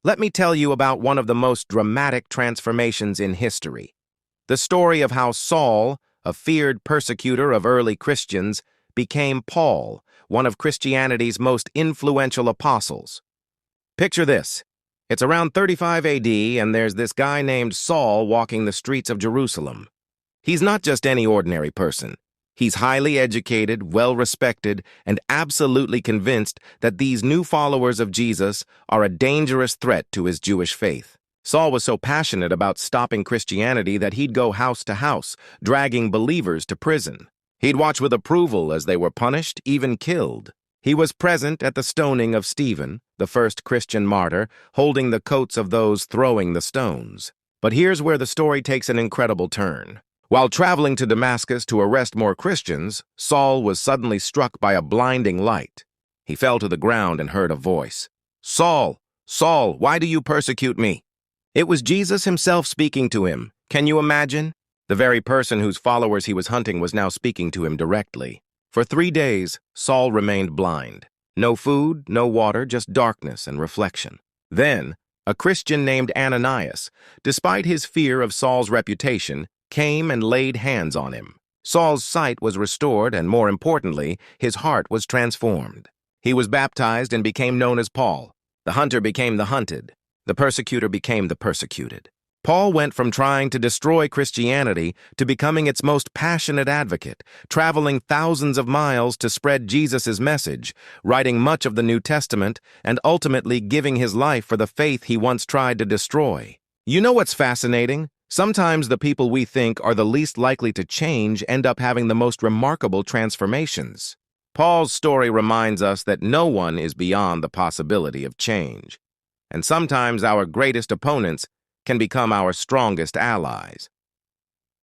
let me tell you about one of the most dramatic transformations in history. The story of how Saul, a feared persecutor of early Christians, became Paul, one of Christianity's most influential apostles. Picture this. It's around 35 AD, and there's this guy named Saul walking the streets of Jerusalem. He's not just any ordinary person. He's highly educated, well-respected, and absolutely convinced that these new followers of Jesus are a dangerous threat to his Jewish faith. Saul was so passionate about stopping Christianity that he'd go house to house, dragging believers to prison. He'd watch with approval as they were punished, even killed. He was present at the stoning of Stephen, the first Christian martyr, holding the coats of those throwing the stones. But here's where the story takes an incredible turn. While traveling to Damascus to arrest more Christians, Saul was suddenly struck by a blinding light. He fell to the ground and heard a voice. "Saul, Saul, why do you persecute me?" It was Jesus himself speaking to him. Can you imagine? The very person whose followers he was hunting was now speaking to him directly. For 3 days, Saul remained blind. No food, no water, just darkness and reflection. Then, a Christian named Ananias, despite his fear of Saul's reputation, came and laid hands on him. Saul's sight was restored, and more importantly, his heart was transformed. He was baptized and became known as Paul. The hunter became the hunted. The persecutor became the persecuted. Paul went from trying to destroy Christianity to becoming its most passionate advocate, traveling thousands of miles to spread Jesus' message, writing much of the New Testament, and ultimately giving his life for the faith he once tried to destroy. You know what's fascinating? Sometimes the people we think are the least likely to change end up having the most remarkable transformations. Paul's story reminds us that no one is beyond the possibility of change. And sometimes our greatest opponents can become our strongest allies.